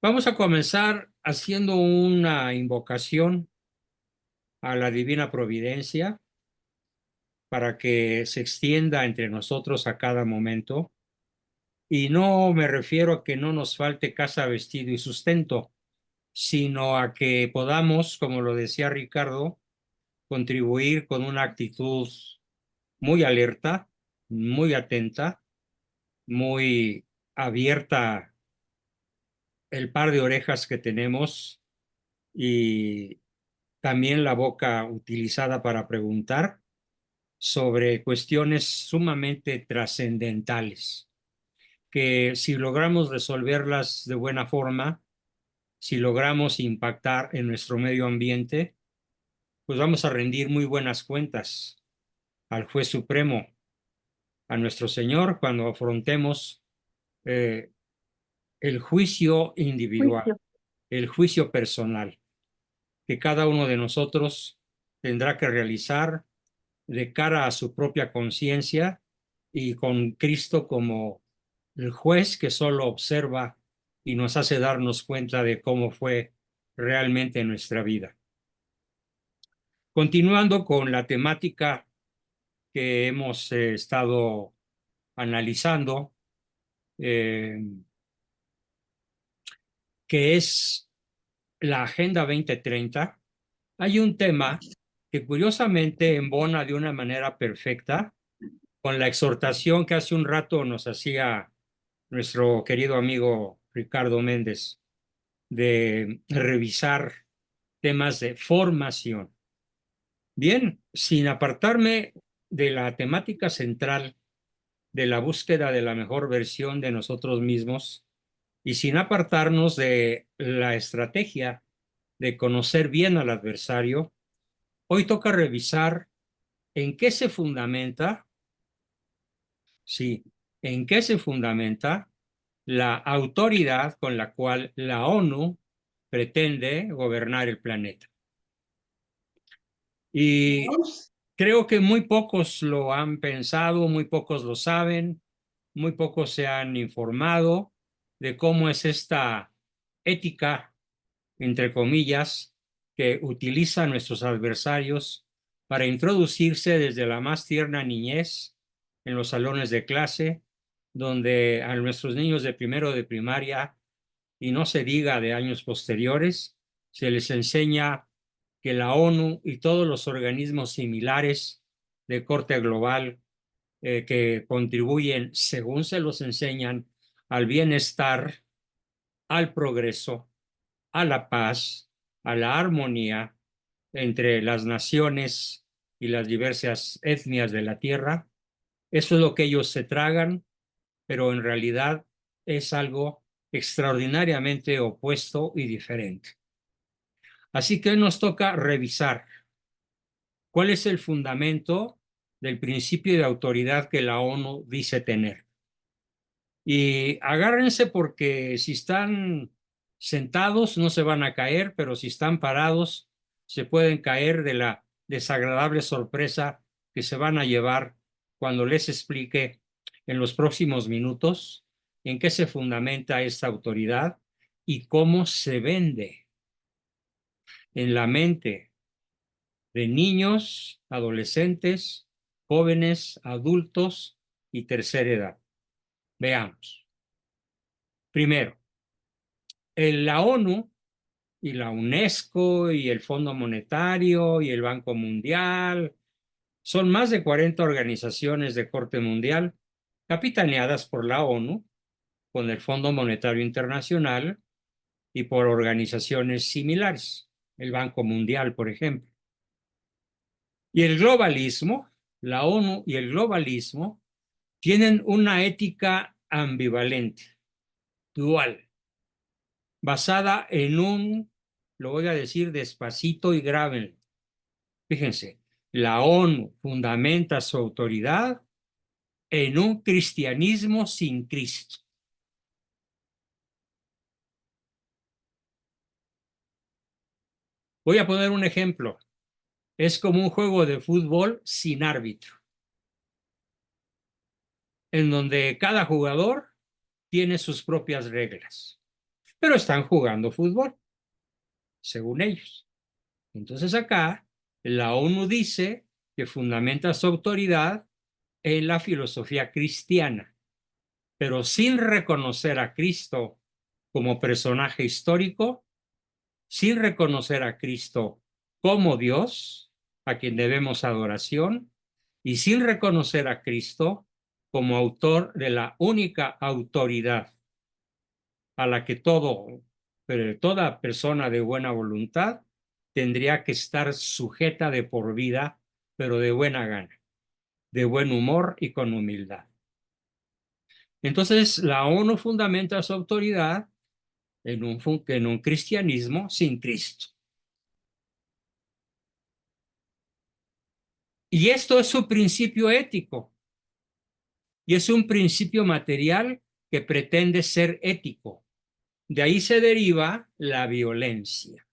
Vamos a comenzar haciendo una invocación a la Divina Providencia para que se extienda entre nosotros a cada momento. Y no me refiero a que no nos falte casa, vestido y sustento, sino a que podamos, como lo decía Ricardo, contribuir con una actitud muy alerta, muy atenta, muy abierta el par de orejas que tenemos y también la boca utilizada para preguntar sobre cuestiones sumamente trascendentales, que si logramos resolverlas de buena forma, si logramos impactar en nuestro medio ambiente, pues vamos a rendir muy buenas cuentas al Juez Supremo, a nuestro Señor, cuando afrontemos eh, el juicio individual, Juicio. el juicio personal, que cada uno de nosotros tendrá que realizar de cara a su propia conciencia y con Cristo como el juez que solo observa y nos hace darnos cuenta de cómo fue realmente nuestra vida. Continuando con la temática que hemos estado analizando, eh, que es la Agenda 2030, hay un tema que curiosamente embona de una manera perfecta con la exhortación que hace un rato nos hacía nuestro querido amigo Ricardo Méndez de revisar temas de formación. Bien, sin apartarme de la temática central de la búsqueda de la mejor versión de nosotros mismos y sin apartarnos de la estrategia de conocer bien al adversario, hoy toca revisar en qué se fundamenta, sí, en qué se fundamenta la autoridad con la cual la ONU pretende gobernar el planeta. Y creo que muy pocos lo han pensado, muy pocos lo saben, muy pocos se han informado de cómo es esta ética, entre comillas, que utilizan nuestros adversarios para introducirse desde la más tierna niñez en los salones de clase, donde a nuestros niños de primero de primaria y no se diga de años posteriores, se les enseña que la ONU y todos los organismos similares de corte global que contribuyen, según se los enseñan, al bienestar, al progreso, a la paz, a la armonía entre las naciones y las diversas etnias de la Tierra. Eso es lo que ellos se tragan, pero en realidad es algo extraordinariamente opuesto y diferente. Así que hoy nos toca revisar cuál es el fundamento del principio de autoridad que la ONU dice tener. Y agárrense porque si están sentados no se van a caer, pero si están parados se pueden caer de la desagradable sorpresa que se van a llevar cuando les explique en los próximos minutos en qué se fundamenta esta autoridad y cómo se vende en la mente de niños, adolescentes, jóvenes, adultos y tercera edad. Veamos. Primero, la ONU y la UNESCO y el Fondo Monetario y el Banco Mundial son más de 40 organizaciones de corte mundial capitaneadas por la ONU, con el Fondo Monetario Internacional y por organizaciones similares, el Banco Mundial, por ejemplo. Y el globalismo, la ONU y el globalismo tienen una ética ambivalente, dual, basada en lo voy a decir despacito y grave. Fíjense, la ONU fundamenta su autoridad en un cristianismo sin Cristo. Voy a poner un ejemplo. Es como un juego de fútbol sin árbitro, en donde cada jugador tiene sus propias reglas. pero están jugando fútbol, según ellos. Entonces acá la ONU dice que fundamenta su autoridad en la filosofía cristiana, pero sin reconocer a Cristo como personaje histórico, sin reconocer a Cristo como Dios, a quien debemos adoración, y sin reconocer a Cristo como autor de la única autoridad a la que toda persona de buena voluntad tendría que estar sujeta de por vida, pero de buena gana, de buen humor y con humildad. Entonces, la ONU fundamenta su autoridad en un cristianismo sin Cristo. Y esto es su principio ético, y es un principio material que pretende ser ético. De ahí se deriva la violencia,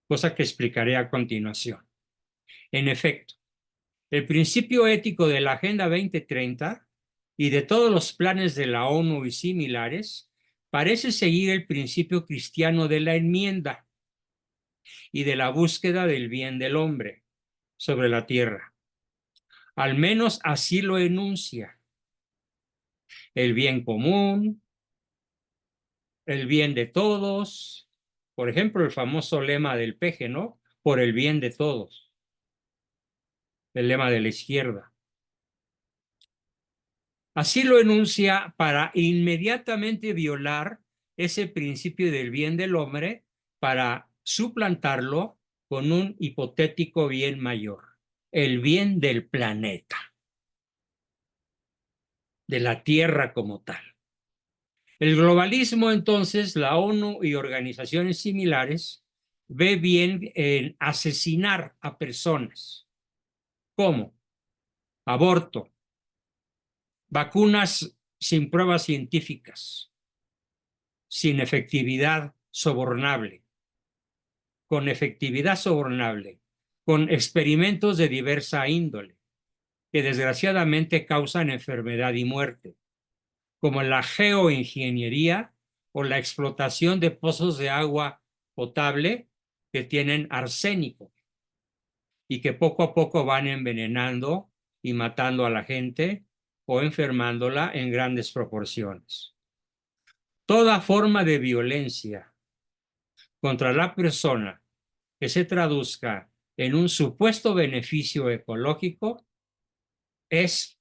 cosa que explicaré a continuación. En efecto, el principio ético de la Agenda 2030 y de todos los planes de la ONU y similares parece seguir el principio cristiano de la enmienda y de la búsqueda del bien del hombre sobre la tierra. Al menos así lo enuncia. El bien común, el bien de todos. Por ejemplo, el famoso lema del peje, ¿no? Por el bien de todos. El lema de la izquierda. Así lo enuncia para inmediatamente violar ese principio del bien del hombre para suplantarlo con un hipotético bien mayor, el bien del planeta, de la Tierra como tal. El globalismo, entonces, la ONU y organizaciones similares, ve bien en asesinar a personas. ¿Cómo? Aborto, vacunas sin pruebas científicas, sin efectividad sobornable, con efectividad sobornable, con experimentos de diversa índole, que desgraciadamente causan enfermedad y muerte, como la geoingeniería o la explotación de pozos de agua potable que tienen arsénico y que poco a poco van envenenando y matando a la gente o enfermándola en grandes proporciones. Toda forma de violencia contra la persona que se traduzca en un supuesto beneficio ecológico es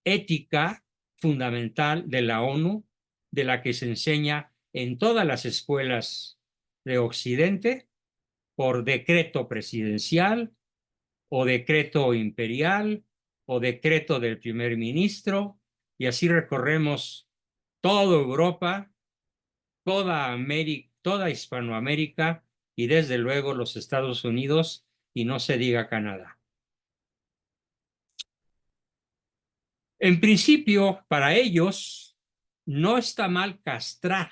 ética fundamental de la ONU, de la que se enseña en todas las escuelas de Occidente por decreto presidencial o decreto imperial o decreto del primer ministro, y así recorremos toda Europa, toda América, toda Hispanoamérica y desde luego los Estados Unidos, y no se diga Canadá. En principio, para ellos, no está mal castrar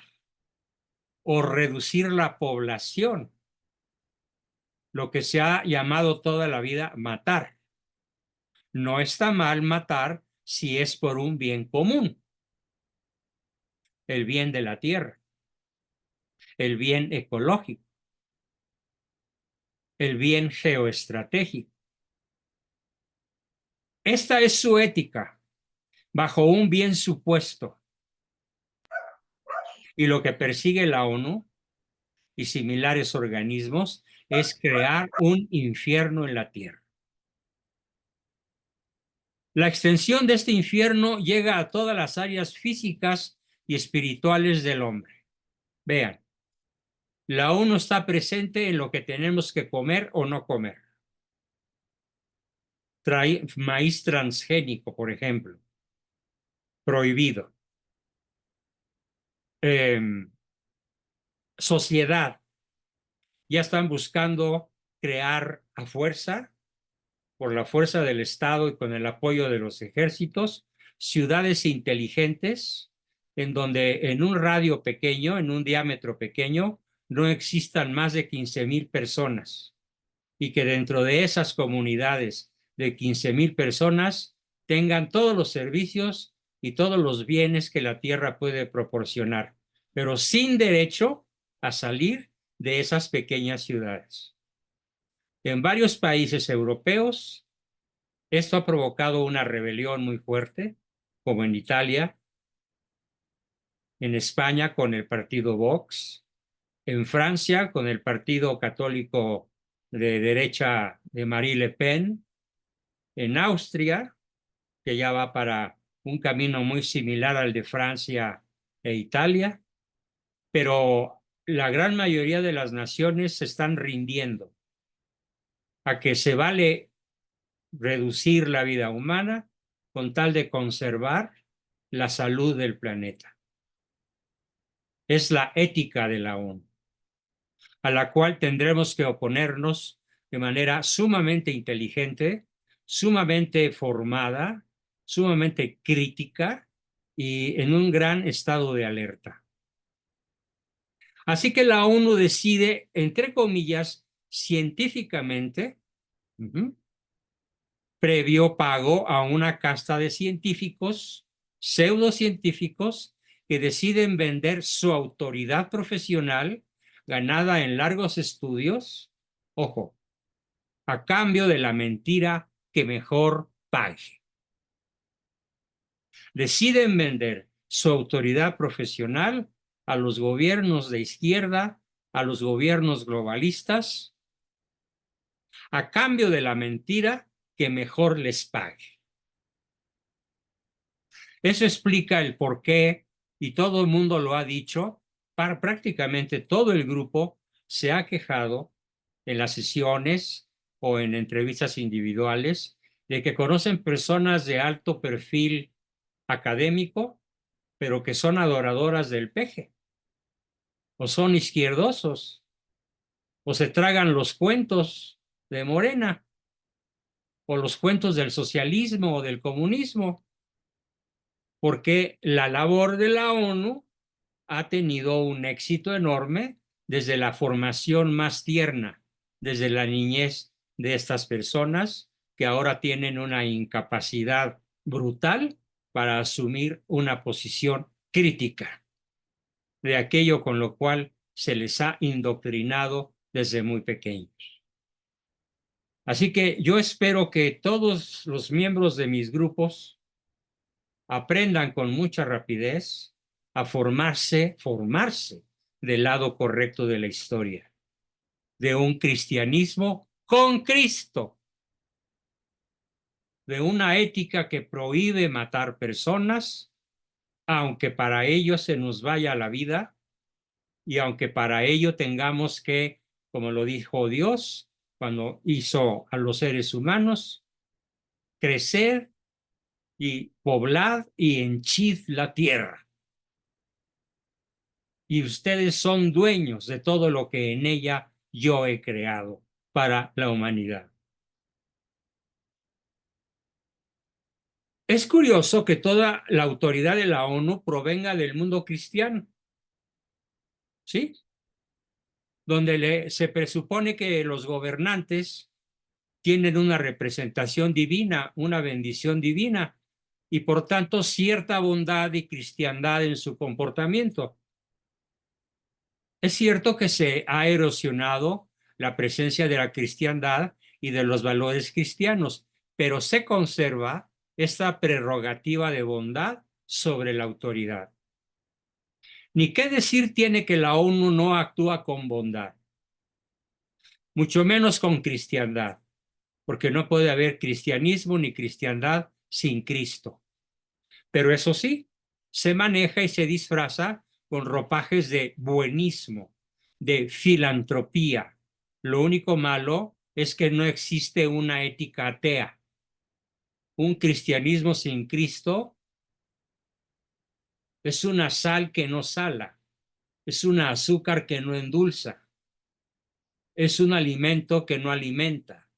o reducir la población, lo que se ha llamado toda la vida matar. No está mal matar si es por un bien común, el bien de la tierra, el bien ecológico, el bien geoestratégico. Esta es su ética, bajo un bien supuesto. Y lo que persigue la ONU y similares organismos es crear un infierno en la tierra. La extensión de este infierno llega a todas las áreas físicas y espirituales del hombre. Vean, la ONU está presente en lo que tenemos que comer o no comer. Maíz transgénico, por ejemplo, prohibido. Sociedad, ya están buscando crear a fuerza, por la fuerza del Estado y con el apoyo de los ejércitos, ciudades inteligentes en donde en un radio pequeño, en un diámetro pequeño, no existan más de 15,000 personas y que dentro de esas comunidades de 15,000 personas tengan todos los servicios y todos los bienes que la tierra puede proporcionar. pero sin derecho a salir de esas pequeñas ciudades. En varios países europeos, esto ha provocado una rebelión muy fuerte, como en Italia, en España con el partido Vox, en Francia con el partido católico de derecha de Marie Le Pen, en Austria, que ya va para un camino muy similar al de Francia e Italia, pero la gran mayoría de las naciones se están rindiendo a que se vale reducir la vida humana con tal de conservar la salud del planeta. Es la ética de la ONU, a la cual tendremos que oponernos de manera sumamente inteligente, sumamente formada, sumamente crítica y en un gran estado de alerta. Así que la ONU decide, entre comillas, científicamente, previo pago a una casta de científicos, pseudocientíficos, que deciden vender su autoridad profesional ganada en largos estudios, ojo, a cambio de la mentira que mejor pague. Deciden vender su autoridad profesional a los gobiernos de izquierda, a los gobiernos globalistas, a cambio de la mentira que mejor les pague. Eso explica el por qué, y todo el mundo lo ha dicho, para prácticamente todo el grupo se ha quejado en las sesiones o en entrevistas individuales de que conocen personas de alto perfil académico, pero que son adoradoras del peje, o son izquierdosos, o se tragan los cuentos de Morena, o los cuentos del socialismo o del comunismo, porque la labor de la ONU ha tenido un éxito enorme desde la formación más tierna, desde la niñez de estas personas que ahora tienen una incapacidad brutal para asumir una posición crítica de aquello con lo cual se les ha indoctrinado desde muy pequeños. Así que yo espero que todos los miembros de mis grupos aprendan con mucha rapidez a formarse del lado correcto de la historia, de un cristianismo con Cristo, de una ética que prohíbe matar personas, aunque para ello se nos vaya la vida y aunque para ello tengamos que, como lo dijo Dios cuando hizo a los seres humanos, crecer y poblad y henchid la tierra. Y ustedes son dueños de todo lo que en ella yo he creado para la humanidad. Es curioso que toda la autoridad de la ONU provenga del mundo cristiano, ¿sí? Donde se presupone que los gobernantes tienen una representación divina, una bendición divina, y por tanto cierta bondad y cristiandad en su comportamiento. Es cierto que se ha erosionado la presencia de la cristiandad y de los valores cristianos, pero se conserva esta prerrogativa de bondad sobre la autoridad. Ni qué decir tiene que la ONU no actúa con bondad, mucho menos con cristiandad, porque no puede haber cristianismo ni cristiandad sin Cristo. Pero eso sí, se maneja y se disfraza con ropajes de buenismo, de filantropía. Lo único malo es que no existe una ética atea. Un cristianismo sin Cristo es una sal que no sala, es un azúcar que no endulza, es un alimento que no alimenta,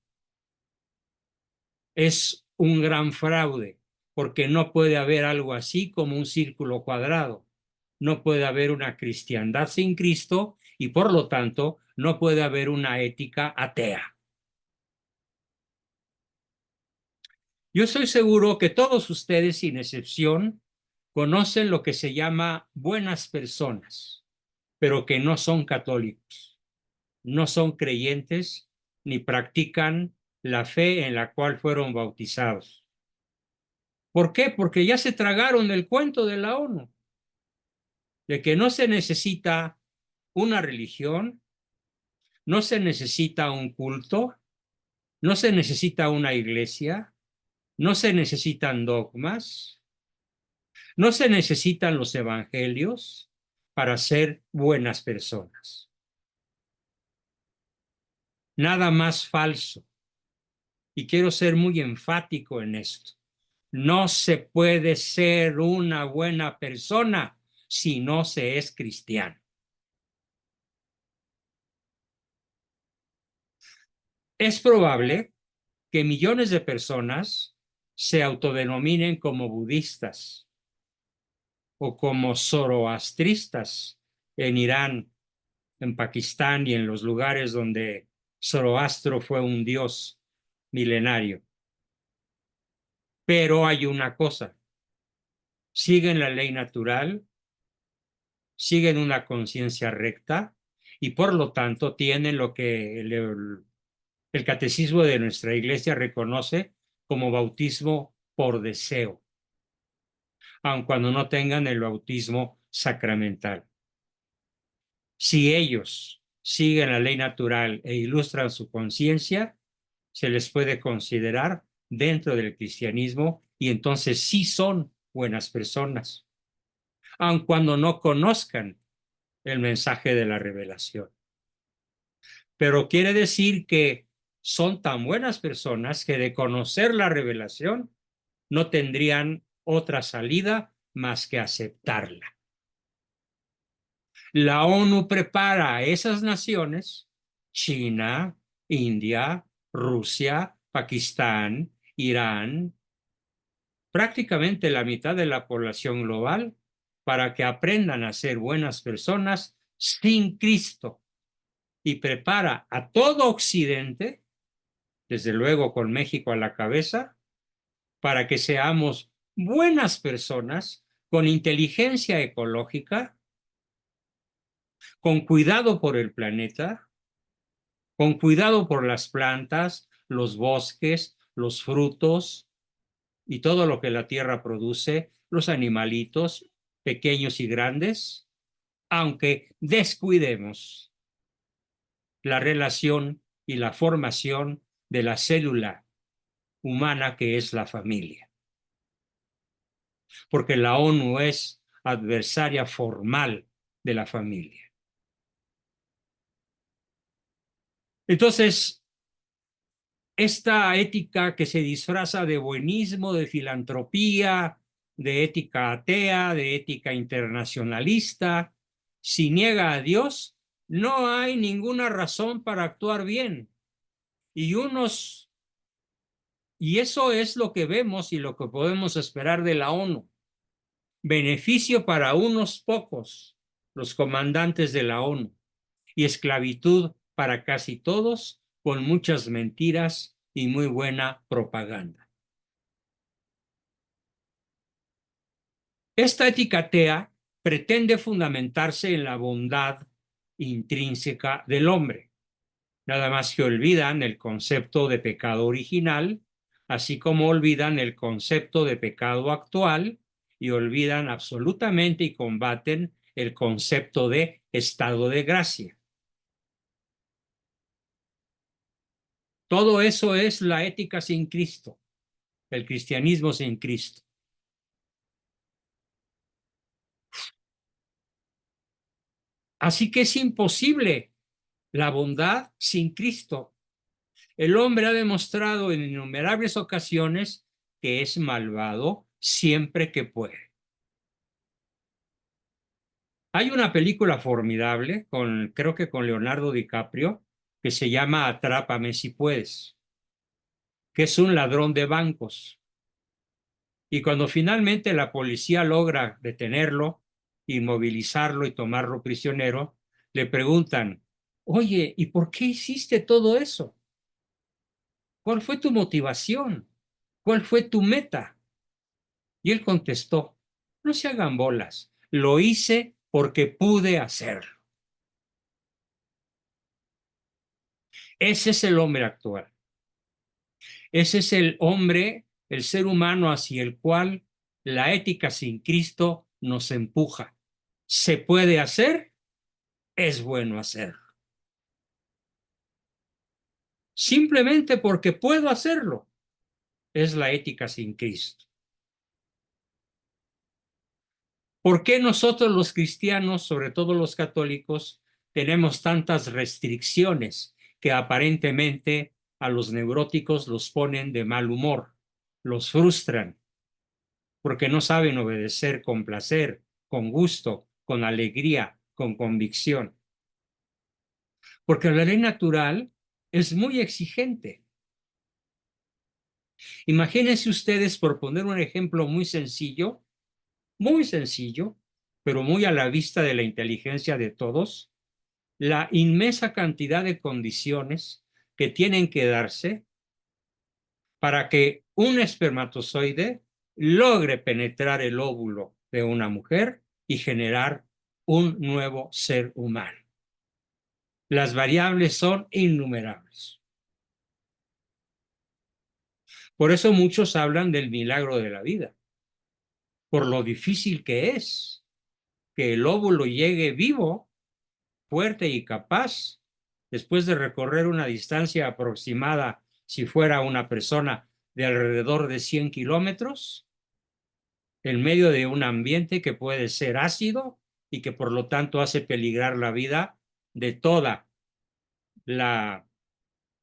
es un gran fraude, porque no puede haber algo así como un círculo cuadrado. No puede haber una cristiandad sin Cristo y por lo tanto no puede haber una ética atea. Yo estoy seguro que todos ustedes, sin excepción, conocen lo que se llama buenas personas, pero que no son católicos, no son creyentes ni practican la fe en la cual fueron bautizados. ¿Por qué? Porque ya se tragaron el cuento de la ONU, de que no se necesita una religión, no se necesita un culto, no se necesita una iglesia, no se necesitan dogmas, no se necesitan los evangelios para ser buenas personas. Nada más falso. Y quiero ser muy enfático en esto. No se puede ser una buena persona si no se es cristiano. Es probable que millones de personas se autodenominen como budistas o como zoroastristas en Irán, en Pakistán y en los lugares donde Zoroastro fue un dios milenario. Pero hay una cosa, siguen la ley natural, siguen una conciencia recta y por lo tanto tienen lo que el catecismo de nuestra iglesia reconoce como bautismo por deseo, aun cuando no tengan el bautismo sacramental. Si ellos siguen la ley natural e ilustran su conciencia, se les puede considerar dentro del cristianismo y entonces sí son buenas personas, aun cuando no conozcan el mensaje de la revelación. Pero quiere decir que son tan buenas personas que de conocer la revelación no tendrían otra salida más que aceptarla. La ONU prepara a esas naciones, China, India, Rusia, Pakistán, Irán, prácticamente la mitad de la población global, para que aprendan a ser buenas personas sin Cristo y prepara a todo Occidente, desde luego con México a la cabeza, para que seamos buenas personas con inteligencia ecológica, con cuidado por el planeta, con cuidado por las plantas, los bosques, los frutos y todo lo que la tierra produce, los animalitos pequeños y grandes, aunque descuidemos la relación y la formación de la célula humana que es la familia. Porque la ONU es adversaria formal de la familia. Entonces, esta ética que se disfraza de buenismo, de filantropía, de ética atea, de ética internacionalista, si niega a Dios, no hay ninguna razón para actuar bien. Y eso es lo que vemos y lo que podemos esperar de la ONU. Beneficio para unos pocos, los comandantes de la ONU, y esclavitud para casi todos, con muchas mentiras y muy buena propaganda. Esta ética atea pretende fundamentarse en la bondad intrínseca del hombre, nada más que olvidan el concepto de pecado original, así como olvidan el concepto de pecado actual y olvidan absolutamente y combaten el concepto de estado de gracia. Todo eso es la ética sin Cristo, el cristianismo sin Cristo. Así que es imposible la bondad sin Cristo. El hombre ha demostrado en innumerables ocasiones que es malvado siempre que puede. Hay una película formidable, creo que con Leonardo DiCaprio, que se llama Atrápame si puedes, que es un ladrón de bancos. Y cuando finalmente la policía logra detenerlo, inmovilizarlo y tomarlo prisionero, le preguntan, oye, ¿y por qué hiciste todo eso? ¿Cuál fue tu motivación? ¿Cuál fue tu meta? Y él contestó, No se hagan bolas. Lo hice porque pude hacerlo. Ese es el hombre actual. Ese es el hombre, el ser humano hacia el cual la ética sin Cristo nos empuja. ¿Se puede hacer? Es bueno hacerlo. Simplemente porque puedo hacerlo. Es la ética sin Cristo. ¿Por qué nosotros los cristianos, sobre todo los católicos, tenemos tantas restricciones que aparentemente a los neuróticos los ponen de mal humor, los frustran, porque no saben obedecer con placer, con gusto, con alegría, con convicción? Porque la ley natural es muy exigente. Imagínense ustedes, por poner un ejemplo muy sencillo, pero muy a la vista de la inteligencia de todos, la inmensa cantidad de condiciones que tienen que darse para que un espermatozoide logre penetrar el óvulo de una mujer y generar un nuevo ser humano. Las variables son innumerables. Por eso muchos hablan del milagro de la vida, por lo difícil que es que el óvulo llegue vivo, fuerte y capaz, después de recorrer una distancia aproximada, si fuera una persona, de alrededor de 100 kilómetros, en medio de un ambiente que puede ser ácido y que por lo tanto hace peligrar la vida de toda la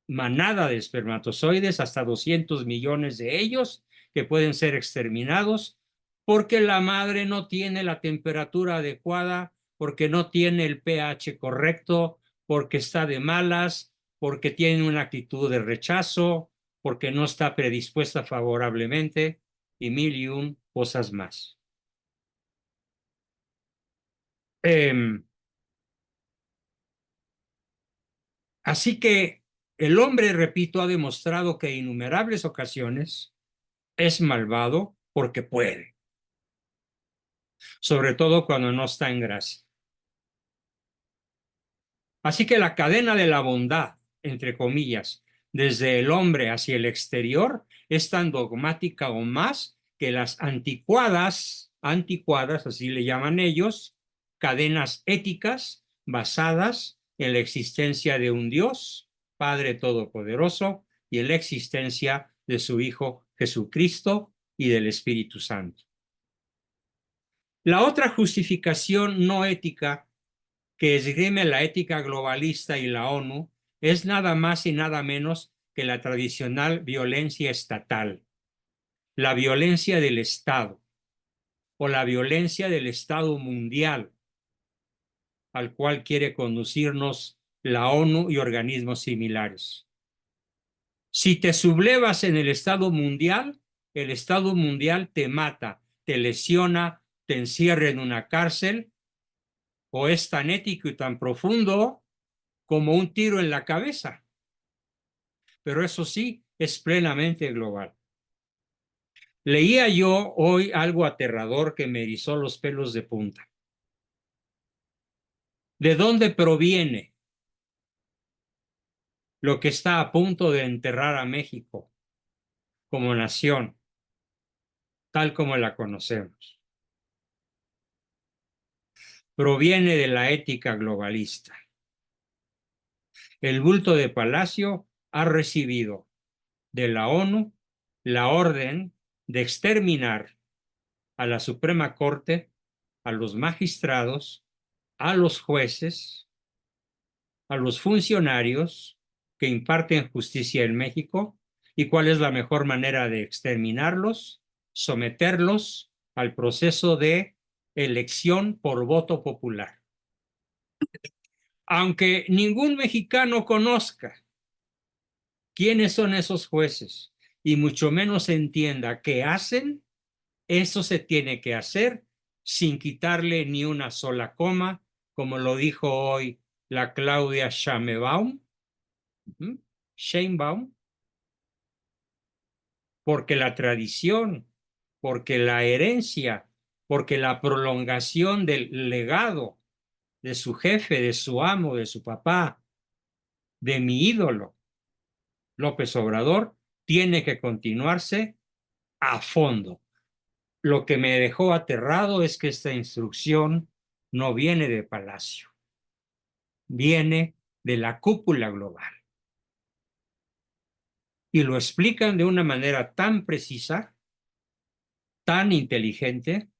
manada de espermatozoides, hasta 200 millones de ellos, que pueden ser exterminados porque la madre no tiene la temperatura adecuada, porque no tiene el pH correcto, porque está de malas, porque tiene una actitud de rechazo, porque no está predispuesta favorablemente y mil y un cosas más. Eh, Así que el hombre, repito, ha demostrado que en innumerables ocasiones es malvado porque puede, sobre todo cuando no está en gracia. Así que la cadena de la bondad, entre comillas, desde el hombre hacia el exterior, es tan dogmática o más que las anticuadas, así le llaman ellos, cadenas éticas basadas en la existencia de un Dios, Padre Todopoderoso, y en la existencia de su Hijo Jesucristo y del Espíritu Santo. La otra justificación no ética que esgrime la ética globalista y la ONU es nada más y nada menos que la tradicional violencia estatal, la violencia del Estado o la violencia del Estado mundial al cual quiere conducirnos la ONU y organismos similares. Si te sublevas en el Estado mundial te mata, te lesiona, te encierra en una cárcel o es tan ético y tan profundo como un tiro en la cabeza. Pero eso sí, es plenamente global. Leía yo hoy algo aterrador que me erizó los pelos de punta. ¿De dónde proviene lo que está a punto de enterrar a México como nación, tal como la conocemos? Proviene de la ética globalista. El bulto de Palacio ha recibido de la ONU la orden de exterminar a la Suprema Corte, a los magistrados, a los jueces, a los funcionarios que imparten justicia en México y cuál es la mejor manera de exterminarlos, someterlos al proceso de elección por voto popular. Aunque ningún mexicano conozca quiénes son esos jueces y mucho menos entienda qué hacen, eso se tiene que hacer sin quitarle ni una sola coma, como lo dijo hoy la Claudia Sheinbaum, porque la tradición, porque la herencia, porque la prolongación del legado de su jefe, de su amo, de su papá, de mi ídolo, López Obrador, tiene que continuarse a fondo. Lo que me dejó aterrado es que esta instrucción no viene de Palacio, viene de la cúpula global. Y lo explican de una manera tan precisa, tan inteligente,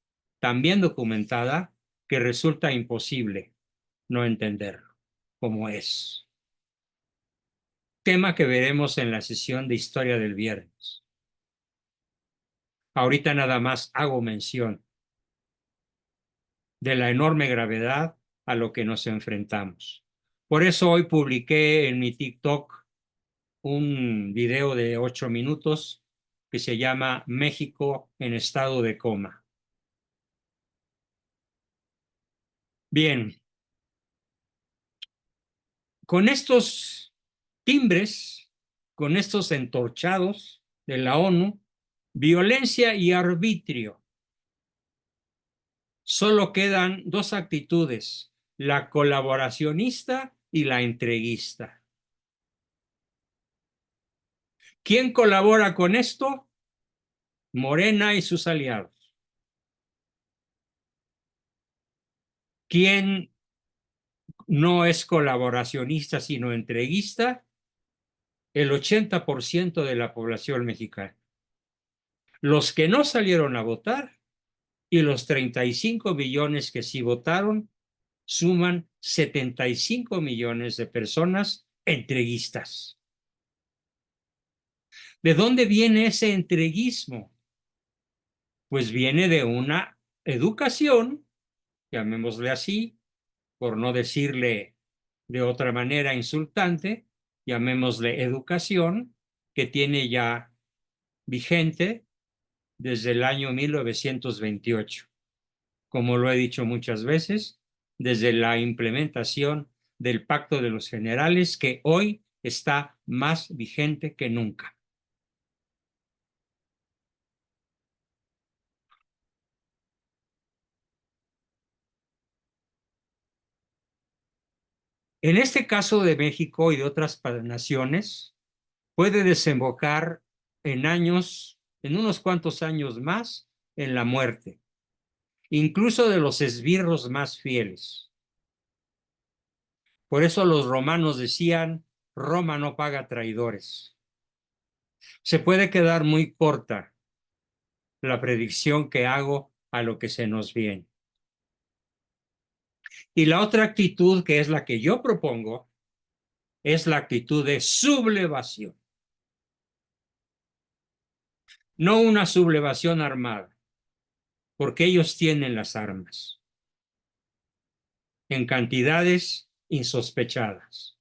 tan bien documentada, que resulta imposible no entenderlo como es. Tema que veremos en la sesión de historia del viernes. Ahorita nada más hago mención de la enorme gravedad a lo que nos enfrentamos. Por eso hoy publiqué en mi TikTok un video de 8 minutos que se llama México en estado de coma. Bien, con estos timbres, con estos entorchados de la ONU, violencia y arbitrio, solo quedan dos actitudes, la colaboracionista y la entreguista. ¿Quién colabora con esto? Morena y sus aliados. ¿Quién no es colaboracionista sino entreguista? El 80% de la población mexicana. Los que no salieron a votar y los 35 millones que sí votaron suman 75 millones de personas entreguistas. ¿De dónde viene ese entreguismo? Pues viene de una educación, llamémosle así, por no decirle de otra manera insultante, llamémosle educación, que tiene ya vigente desde el año 1928. Como lo he dicho muchas veces, desde la implementación del Pacto de los Generales, que hoy está más vigente que nunca. En este caso de México y de otras naciones, puede desembocar en años, en unos cuantos años más, en la muerte, incluso de los esbirros más fieles. Por eso los romanos decían, Roma no paga traidores. Se puede quedar muy corta la predicción que hago a lo que se nos viene. Y la otra actitud, que es la que yo propongo, es la actitud de sublevación. No una sublevación armada, porque ellos tienen las armas en cantidades insospechadas,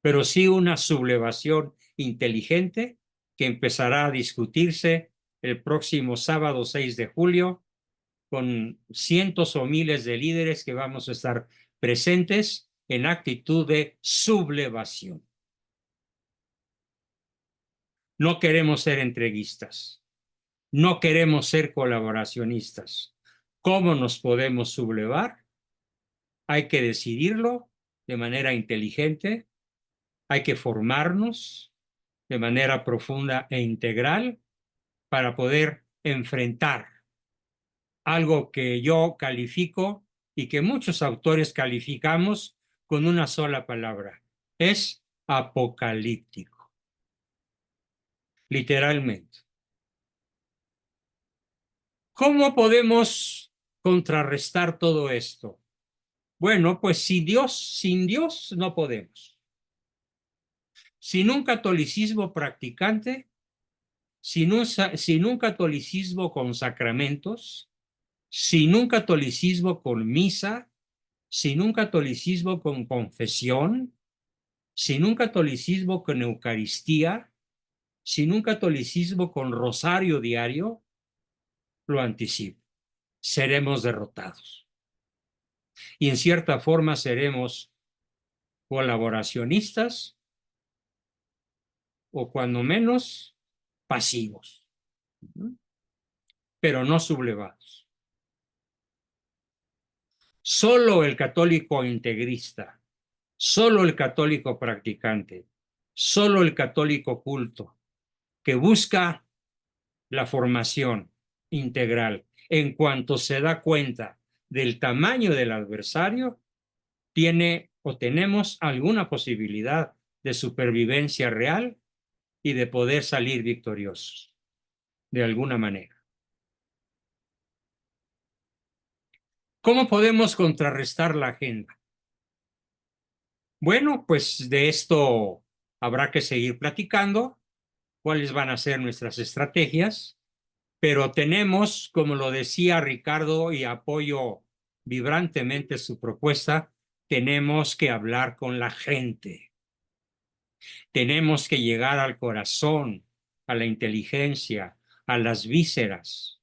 pero sí una sublevación inteligente que empezará a discutirse el próximo sábado 6 de julio con cientos o miles de líderes que vamos a estar presentes en actitud de sublevación. No queremos ser entreguistas, no queremos ser colaboracionistas. ¿Cómo nos podemos sublevar? Hay que decidirlo de manera inteligente, hay que formarnos de manera profunda e integral para poder enfrentar algo que yo califico y que muchos autores calificamos con una sola palabra. Es apocalíptico, literalmente. ¿Cómo podemos contrarrestar todo esto? Bueno, pues sin Dios no podemos. Sin un catolicismo practicante, sin un catolicismo con sacramentos, sin un catolicismo con misa, sin un catolicismo con confesión, sin un catolicismo con Eucaristía, sin un catolicismo con rosario diario, lo anticipo, seremos derrotados. Y en cierta forma seremos colaboracionistas o cuando menos pasivos, pero no sublevados. Solo el católico integrista, solo el católico practicante, solo el católico culto que busca la formación integral en cuanto se da cuenta del tamaño del adversario, tiene o tenemos alguna posibilidad de supervivencia real y de poder salir victoriosos de alguna manera. ¿Cómo podemos contrarrestar la agenda? Bueno, pues de esto habrá que seguir platicando, cuáles van a ser nuestras estrategias, pero tenemos, como lo decía Ricardo, y apoyo vibrantemente su propuesta, tenemos que hablar con la gente, tenemos que llegar al corazón, a la inteligencia, a las vísceras,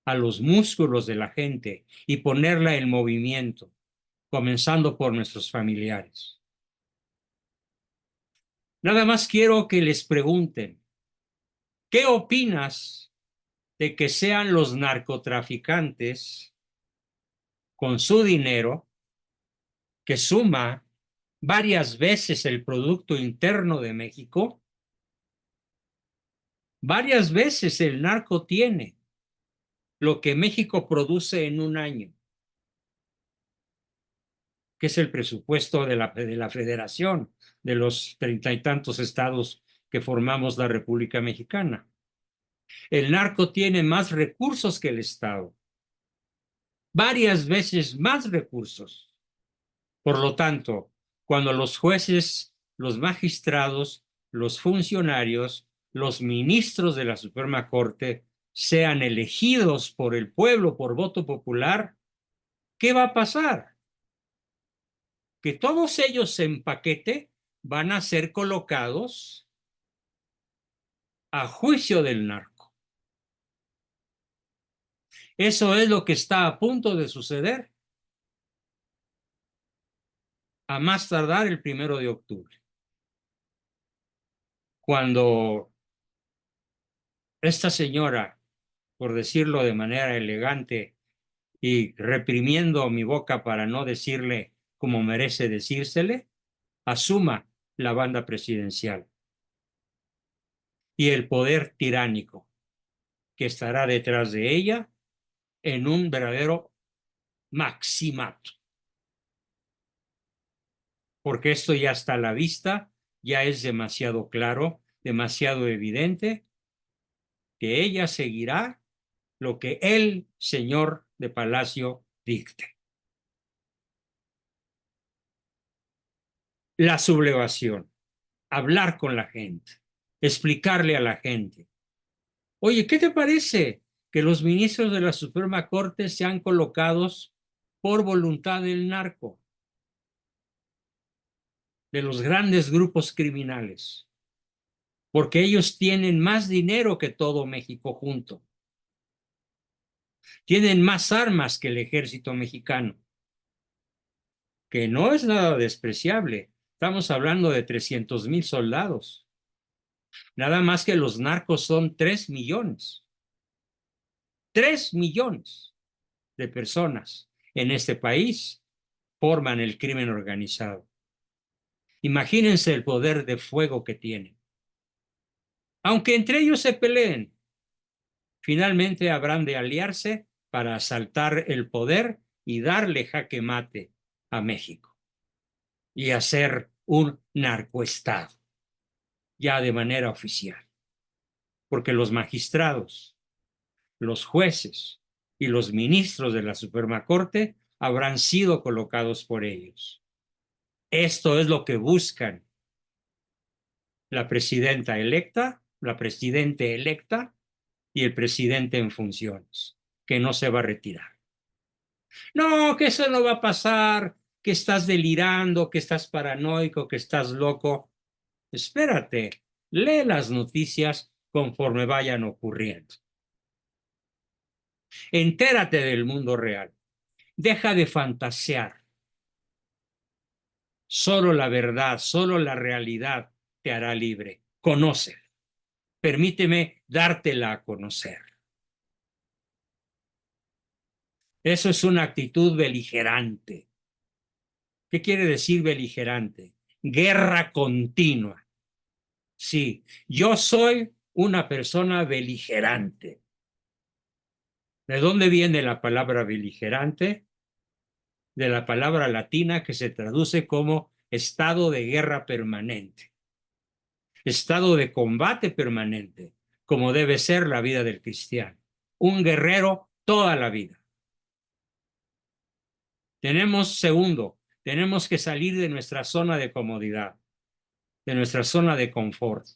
a los músculos de la gente y ponerla en movimiento, comenzando por nuestros familiares. Nada más quiero que les pregunten, ¿qué opinas de que sean los narcotraficantes con su dinero, que suma varias veces el Producto Interno de México? Varias veces el narco tiene lo que México produce en un año, que es el presupuesto de la Federación, de los 30 y tantos estados que formamos la República Mexicana. El narco tiene más recursos que el Estado, varias veces más recursos. Por lo tanto, cuando los jueces, los magistrados, los funcionarios, los ministros de la Suprema Corte sean elegidos por el pueblo por voto popular, ¿qué va a pasar? Que todos ellos en paquete van a ser colocados a juicio del narco. Eso es lo que está a punto de suceder a más tardar el 1 de octubre, cuando esta señora, por decirlo de manera elegante y reprimiendo mi boca para no decirle como merece decírsele, asuma la banda presidencial y el poder tiránico que estará detrás de ella en un verdadero maximato. Porque esto ya está a la vista, ya es demasiado claro, demasiado evidente, que ella seguirá lo que el señor de Palacio dicte. La sublevación, hablar con la gente, explicarle a la gente. Oye, ¿qué te parece que los ministros de la Suprema Corte sean colocados por voluntad del narco, de los grandes grupos criminales? Porque ellos tienen más dinero que todo México junto. Tienen más armas que el ejército mexicano, que no es nada despreciable. Estamos hablando de 300,000 soldados. Nada más que los narcos son 3 millones. 3 millones de personas en este país forman el crimen organizado. Imagínense el poder de fuego que tienen. Aunque entre ellos se peleen, finalmente habrán de aliarse para asaltar el poder y darle jaque mate a México y hacer un narcoestado ya de manera oficial. Porque los magistrados, los jueces y los ministros de la Suprema Corte habrán sido colocados por ellos. Esto es lo que buscan la presidenta electa, la presidente electa y el presidente en funciones, que no se va a retirar. No, que eso no va a pasar, que estás delirando, que estás paranoico, que estás loco. Espérate, lee las noticias conforme vayan ocurriendo. Entérate del mundo real. Deja de fantasear. Solo la verdad, solo la realidad te hará libre. Conócela. Permíteme dártela a conocer. Eso es una actitud beligerante. ¿Qué quiere decir beligerante? Guerra continua. Sí, yo soy una persona beligerante. ¿De dónde viene la palabra beligerante? De la palabra latina que se traduce como estado de guerra permanente, estado de combate permanente, como debe ser la vida del cristiano. Un guerrero toda la vida. Tenemos que salir de nuestra zona de comodidad, de nuestra zona de confort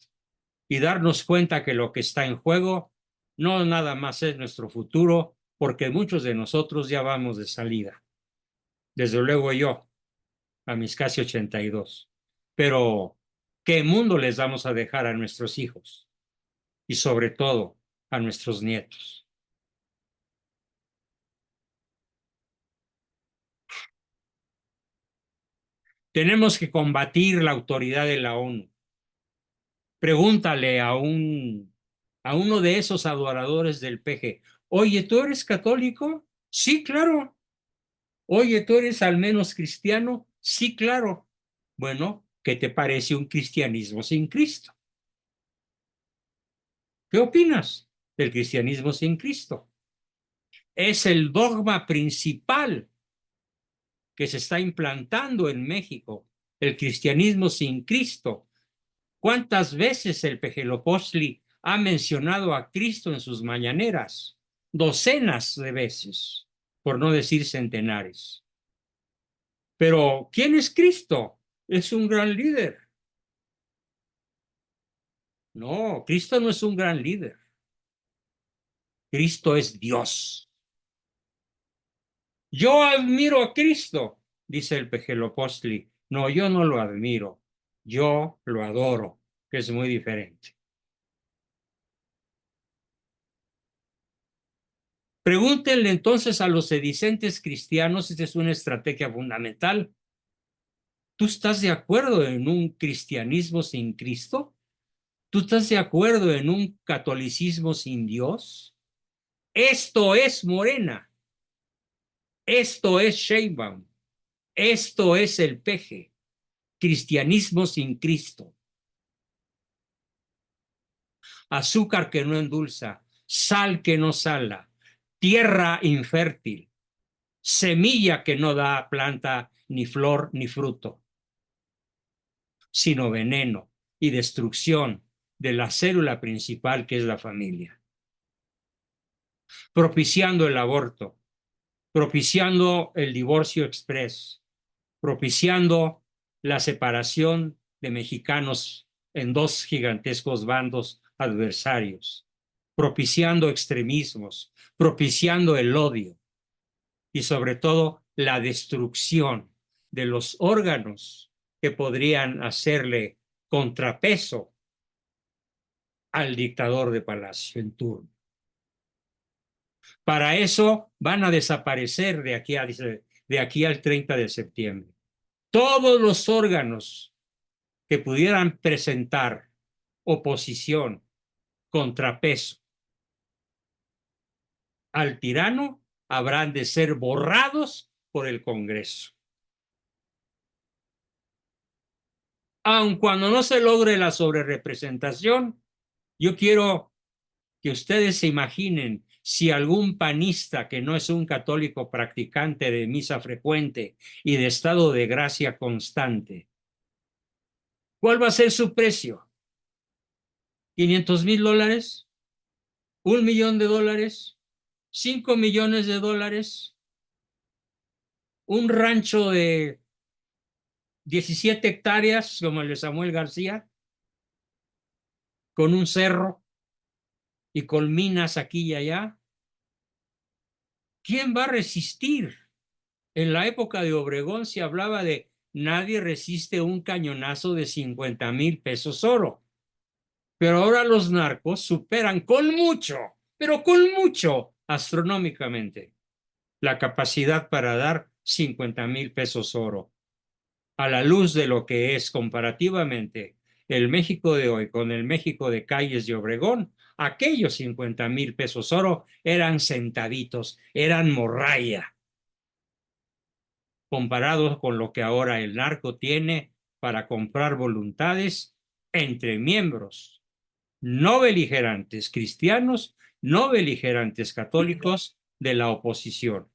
y darnos cuenta que lo que está en juego no nada más es nuestro futuro, porque muchos de nosotros ya vamos de salida. Desde luego yo, a mis casi 82. Pero, ¿qué mundo les vamos a dejar a nuestros hijos? Y sobre todo, a nuestros nietos. Tenemos que combatir la autoridad de la ONU. Pregúntale a uno de esos adoradores del PG, oye, ¿tú eres católico? Sí, claro. Oye, ¿tú eres al menos cristiano? Sí, claro. Bueno, ¿qué te parece un cristianismo sin Cristo? ¿Qué opinas del cristianismo sin Cristo? Es el dogma principal que se está implantando en México, el cristianismo sin Cristo. ¿Cuántas veces el Pejelopostli ha mencionado a Cristo en sus mañaneras? Docenas de veces, por no decir centenares. Pero, ¿quién es Cristo? Es un gran líder. No, Cristo no es un gran líder. Cristo es Dios. Yo admiro a Cristo, dice el Pejelopostli. No, yo no lo admiro. Yo lo adoro, que es muy diferente. Pregúntenle entonces a los sedicentes cristianos, esta es una estrategia fundamental. ¿Tú estás de acuerdo en un cristianismo sin Cristo? ¿Tú estás de acuerdo en un catolicismo sin Dios? Esto es Morena. Esto es Sheinbaum. Esto es el peje. Cristianismo sin Cristo. Azúcar que no endulza, sal que no sala, tierra infértil, semilla que no da planta ni flor ni fruto, sino veneno y destrucción de la célula principal que es la familia, propiciando el aborto, propiciando el divorcio express, propiciando la separación de mexicanos en dos gigantescos bandos adversarios, propiciando extremismos, propiciando el odio y sobre todo la destrucción de los órganos que podrían hacerle contrapeso al dictador de Palacio en turno. Para eso van a desaparecer de aquí al 30 de septiembre. Todos los órganos que pudieran presentar oposición, contrapeso al tirano, habrán de ser borrados por el Congreso. Aun cuando no se logre la sobrerepresentación, yo quiero que ustedes se imaginen si algún panista que no es un católico practicante de misa frecuente y de estado de gracia constante, ¿cuál va a ser su precio? $500,000, $1,000,000, $5,000,000, un rancho de 17 hectáreas como el de Samuel García, con un cerro y con minas aquí y allá. ¿Quién va a resistir? En la época de Obregón se hablaba de nadie resiste un cañonazo de 50,000 pesos oro. Pero ahora los narcos superan con mucho, pero con mucho, astronómicamente, la capacidad para dar 50,000 pesos oro. A la luz de lo que es comparativamente el México de hoy con el México de Calles de Obregón, Aquellos 50,000 pesos oro eran centavitos, eran morralla, comparados con lo que ahora el narco tiene para comprar voluntades entre miembros no beligerantes cristianos, no beligerantes católicos de la oposición.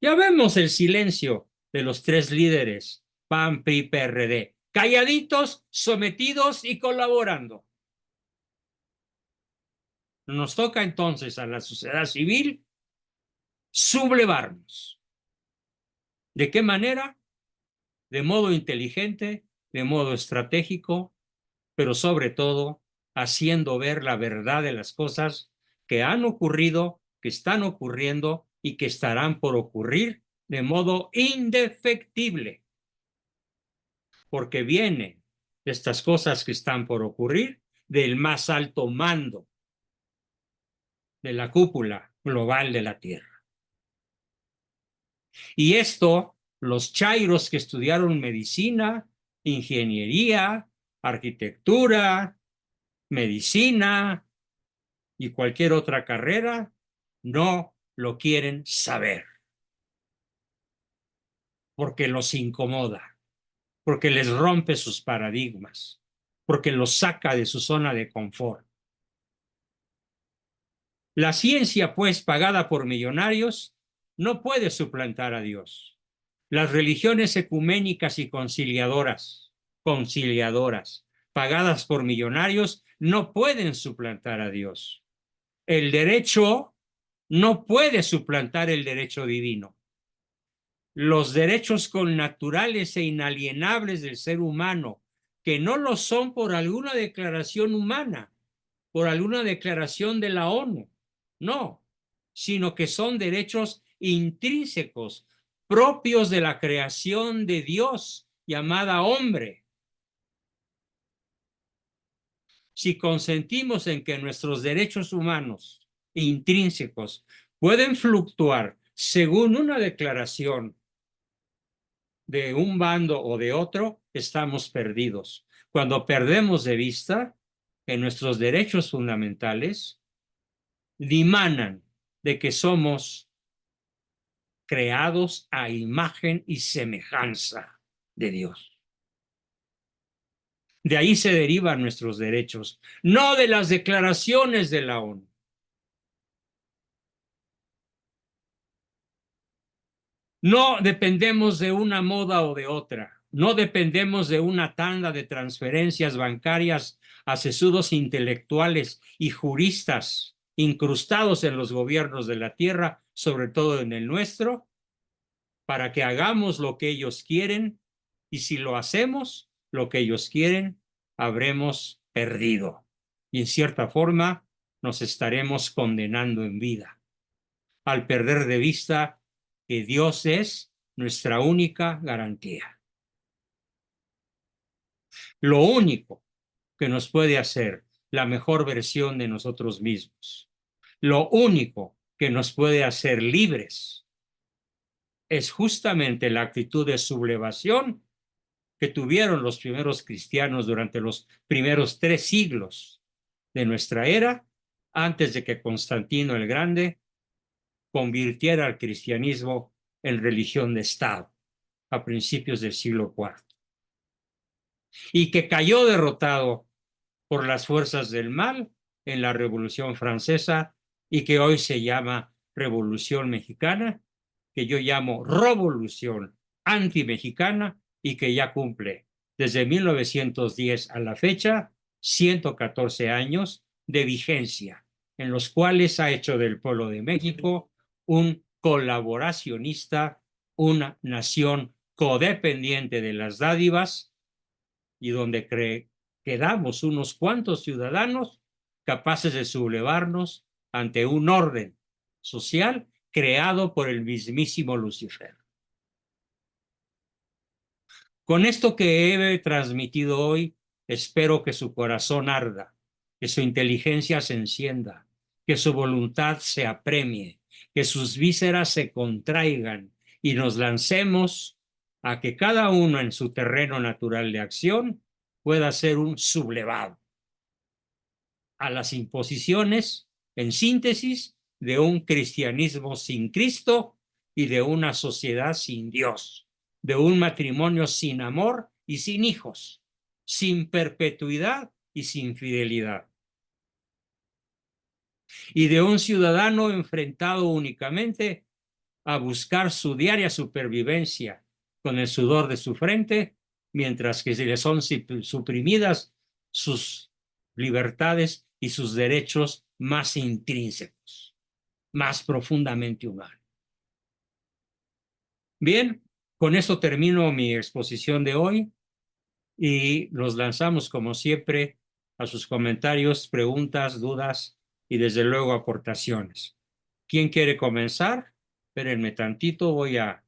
Ya vemos el silencio de los tres líderes, PAN, PRI, PRD, calladitos, sometidos y colaborando. Nos toca entonces a la sociedad civil sublevarnos. ¿De qué manera? De modo inteligente, de modo estratégico, pero sobre todo haciendo ver la verdad de las cosas que han ocurrido, que están ocurriendo y que estarán por ocurrir de modo indefectible. Porque vienen estas cosas que están por ocurrir del más alto mando de la cúpula global de la Tierra. Y esto, los chairos que estudiaron medicina, ingeniería, arquitectura, medicina y cualquier otra carrera, no lo quieren saber. Porque los incomoda, porque les rompe sus paradigmas, porque los saca de su zona de confort. La ciencia, pues, pagada por millonarios, no puede suplantar a Dios. Las religiones ecuménicas y conciliadoras, pagadas por millonarios, no pueden suplantar a Dios. El derecho no puede suplantar el derecho divino. Los derechos connaturales e inalienables del ser humano, que no lo son por alguna declaración humana, por alguna declaración de la ONU, no, sino que son derechos intrínsecos, propios de la creación de Dios llamada hombre. Si consentimos en que nuestros derechos humanos intrínsecos pueden fluctuar según una declaración de un bando o de otro, estamos perdidos. Cuando perdemos de vista que nuestros derechos fundamentales dimanan de que somos creados a imagen y semejanza de Dios. De ahí se derivan nuestros derechos, no de las declaraciones de la ONU. No dependemos de una moda o de otra. No dependemos de una tanda de transferencias bancarias a sesudos intelectuales y juristas incrustados en los gobiernos de la tierra, sobre todo en el nuestro, para que hagamos lo que ellos quieren, y si lo hacemos, lo que ellos quieren, habremos perdido. Y en cierta forma nos estaremos condenando en vida, al perder de vista que Dios es nuestra única garantía. Lo único que nos puede hacer la mejor versión de nosotros mismos, lo único que nos puede hacer libres, es justamente la actitud de sublevación que tuvieron los primeros cristianos durante los primeros 3 siglos de nuestra era, antes de que Constantino el Grande convirtiera al cristianismo en religión de Estado a principios del siglo IV, y que cayó derrotado por las fuerzas del mal en la Revolución Francesa y que hoy se llama Revolución Mexicana, que yo llamo Revolución Antimexicana y que ya cumple desde 1910 a la fecha 114 años de vigencia, en los cuales ha hecho del pueblo de México un colaboracionista, una nación codependiente de las dádivas y donde quedamos unos cuantos ciudadanos capaces de sublevarnos ante un orden social creado por el mismísimo Lucifer. Con esto que he transmitido hoy, espero que su corazón arda, que su inteligencia se encienda, que su voluntad se apremie, que sus vísceras se contraigan y nos lancemos a que cada uno en su terreno natural de acción pueda ser un sublevado. a las imposiciones, en síntesis, de un cristianismo sin Cristo y de una sociedad sin Dios, de un matrimonio sin amor y sin hijos, sin perpetuidad y sin fidelidad, y de un ciudadano enfrentado únicamente a buscar su diaria supervivencia con el sudor de su frente, mientras que se le son suprimidas sus libertades y sus derechos más intrínsecos, más profundamente humanos. Bien, con eso termino mi exposición de hoy y los lanzamos como siempre a sus comentarios, preguntas, dudas y desde luego aportaciones. ¿Quién quiere comenzar? Espérenme tantito, voy a